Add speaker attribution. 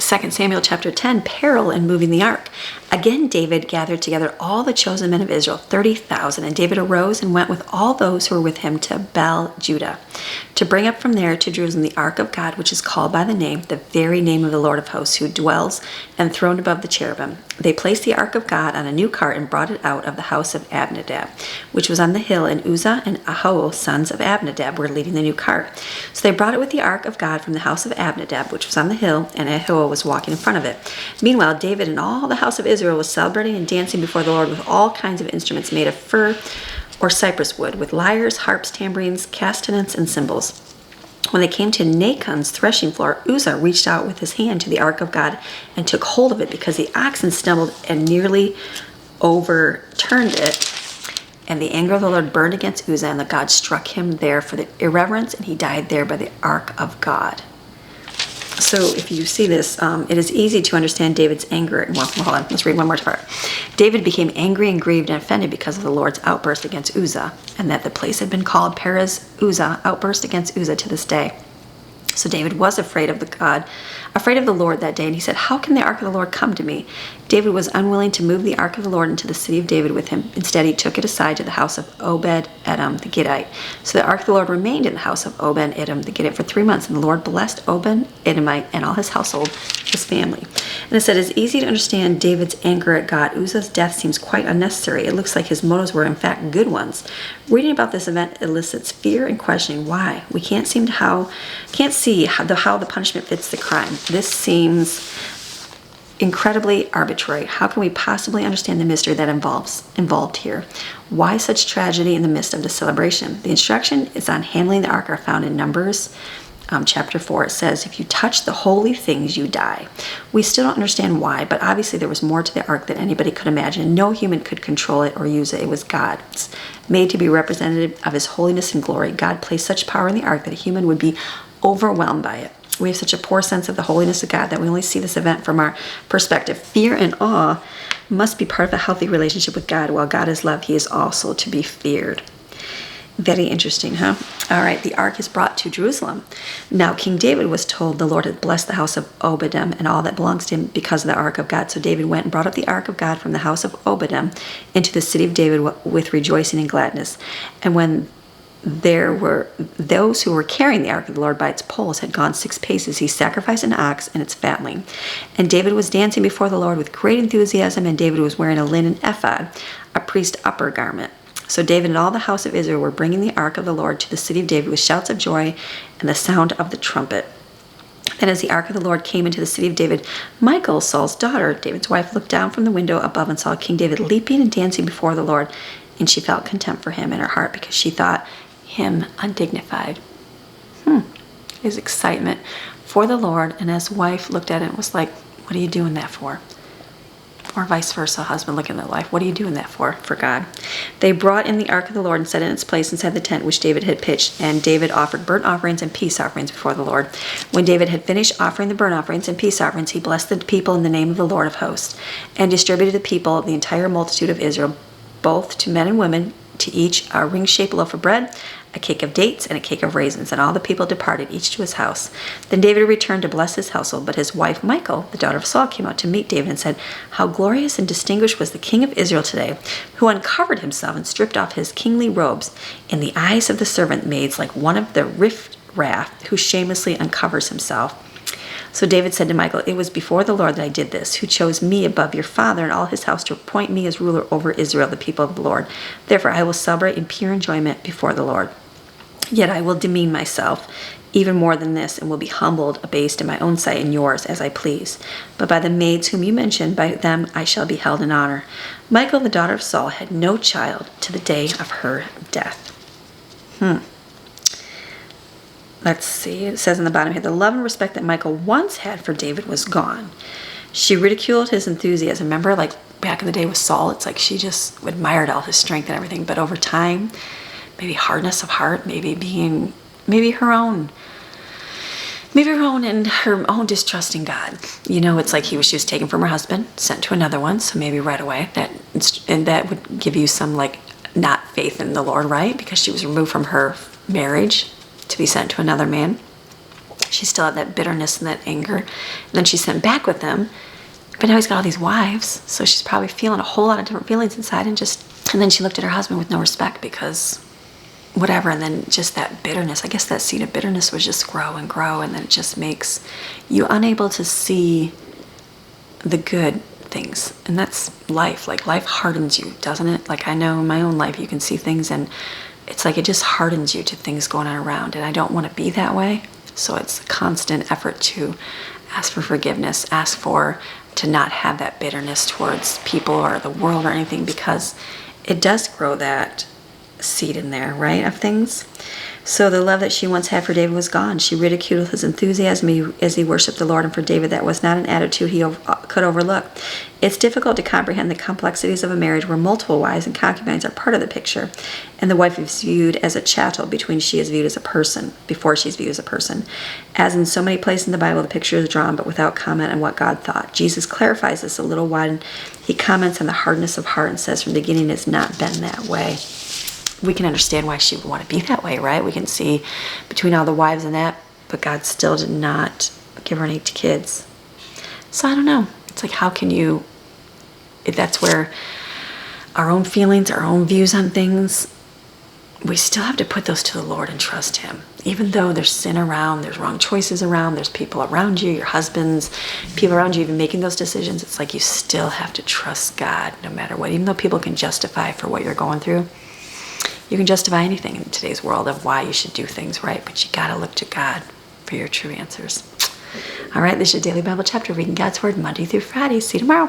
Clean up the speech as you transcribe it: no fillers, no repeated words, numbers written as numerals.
Speaker 1: 2 Samuel chapter 10, peril in moving the ark. Again, David gathered together all the chosen men of Israel, 30,000. And David arose and went with all those who were with him to Bel, Judah, to bring up from there to Jerusalem the ark of God, which is called by the name, the very name of the Lord of hosts, who dwells enthroned above the cherubim. They placed the ark of God on a new cart and brought it out of the house of Abinadab, which was on the hill, and Uzzah and Ahio, sons of Abinadab, were leading the new cart. So they brought it with the ark of God from the house of Abinadab, which was on the hill, and Ahio was walking in front of it. Meanwhile, David and all the house of Israel was celebrating and dancing before the Lord with all kinds of instruments made of fir or cypress wood, with lyres, harps, tambourines, castanets, and cymbals. When they came to Nachon's threshing floor, Uzzah reached out with his hand to the ark of God and took hold of it, because the oxen stumbled and nearly overturned it. And the anger of the Lord burned against Uzzah, and the God struck him there for the irreverence, and he died there by the ark of God. So if you see this, it is easy to understand David's anger. Well, hold on, let's read one more part. David became angry and grieved and offended because of the Lord's outburst against Uzzah, and that the place had been called Perez Uzzah, outburst against Uzzah, to this day. So David was afraid of the Lord that day, and he said, "How can the ark of the Lord come to me?" David was unwilling to move the ark of the Lord into the city of David with him. Instead, he took it aside to the house of Obed-Edom the Gittite. So the ark of the Lord remained in the house of Obed-Edom the Gittite for 3 months, and the Lord blessed Obed-Edomite and all his household, his family. And it said, it's easy to understand David's anger at God. Uzzah's death seems quite unnecessary. It looks like his motives were in fact good ones. Reading about this event elicits fear and questioning why. We can't see how the punishment fits the crime. This seems incredibly arbitrary. How can we possibly understand the mystery that involved here? Why such tragedy in the midst of the celebration? The instruction is on handling the ark are found in Numbers chapter 4. It says, if you touch the holy things, you die. We still don't understand why, but obviously there was more to the ark than anybody could imagine. No human could control it or use it. It was God's, made to be representative of his holiness and glory. God placed such power in the ark that a human would be overwhelmed by it. We have such a poor sense of the holiness of God that we only see this event from our perspective. Fear and awe must be part of a healthy relationship with God. While God is love, he is also to be feared. Very interesting, huh? All right, the ark is brought to Jerusalem. Now, King David was told the Lord had blessed the house of Obed-Edom and all that belongs to him because of the ark of God. So David went and brought up the ark of God from the house of Obed-Edom into the city of David with rejoicing and gladness. And when there were those who were carrying the ark of the Lord by its poles had gone 6 paces, he sacrificed an ox and its fatling. And David was dancing before the Lord with great enthusiasm, and David was wearing a linen ephod, a priest's upper garment. So David and all the house of Israel were bringing the ark of the Lord to the city of David with shouts of joy and the sound of the trumpet. Then as the ark of the Lord came into the city of David, Michal, Saul's daughter, David's wife, looked down from the window above and saw King David leaping and dancing before the Lord, and she felt contempt for him in her heart because she thought him undignified. His excitement for the Lord, and his wife looked at it and was like, what are you doing that for? Or vice versa, husband looking at their wife, what are you doing that for God? They brought in the ark of the Lord and set it in its place inside the tent which David had pitched, and David offered burnt offerings and peace offerings before the Lord. When David had finished offering the burnt offerings and peace offerings, he blessed the people in the name of the Lord of hosts, and distributed to the people the entire multitude of Israel, both to men and women, to each a ring-shaped loaf of bread, a cake of dates, and a cake of raisins. And all the people departed, each to his house. Then David returned to bless his household, but his wife Michal, the daughter of Saul, came out to meet David and said, how glorious and distinguished was the king of Israel today, who uncovered himself and stripped off his kingly robes in the eyes of the servant maids, like one of the riff-raff who shamelessly uncovers himself. So David said to Michal, it was before the Lord that I did this, who chose me above your father and all his house to appoint me as ruler over Israel, the people of the Lord. Therefore I will celebrate in pure enjoyment before the Lord. Yet I will demean myself even more than this, and will be humbled, abased in my own sight and yours, as I please. But by the maids whom you mentioned, by them I shall be held in honor. Michal, the daughter of Saul, had no child to the day of her death. Let's see, it says in the bottom here, the love and respect that Michal once had for David was gone. She ridiculed his enthusiasm. Remember, like back in the day with Saul, it's like she just admired all his strength and everything. But over time, maybe hardness of heart, maybe her own and her own distrust in God. You know, it's like she was taken from her husband, sent to another one, so maybe right away that would give you some like not faith in the Lord, right? Because she was removed from her marriage to be sent to another man. She still had that bitterness and that anger. And then she sent back with him. But now he's got all these wives, so she's probably feeling a whole lot of different feelings inside, and then she looked at her husband with no respect because whatever, and then just that bitterness, I guess that seed of bitterness would just grow and grow, and then it just makes you unable to see the good things. And that's life. Like, life hardens you, doesn't it? Like, I know in my own life you can see things and it's like it just hardens you to things going on around, and I don't want to be that way. So it's a constant effort to ask for forgiveness, to not have that bitterness towards people or the world or anything, because it does grow that seed in there, right, of things. So the love that she once had for David was gone. She ridiculed his enthusiasm as he worshiped the Lord, and for David that was not an attitude he could overlook. It's difficult to comprehend the complexities of a marriage where multiple wives and concubines are part of the picture, and the wife is viewed as a chattel before she's viewed as a person. As in so many places in the Bible, the picture is drawn, but without comment on what God thought. Jesus clarifies this a little while. He comments on the hardness of heart and says, from the beginning, it's not been that way. We can understand why she would want to be that way, right? We can see between all the wives and that, but God still did not give her any kids. So I don't know. It's like, how can you, if that's where our own feelings, our own views on things, we still have to put those to the Lord and trust him. Even though there's sin around, there's wrong choices around, there's people around you, your husbands, people around you even making those decisions, it's like you still have to trust God no matter what. Even though people can justify for what you're going through, you can justify anything in today's world of why you should do things right, but you got to look to God for your true answers. All right, this is your Daily Bible Chapter, reading God's Word Monday through Friday. See you tomorrow.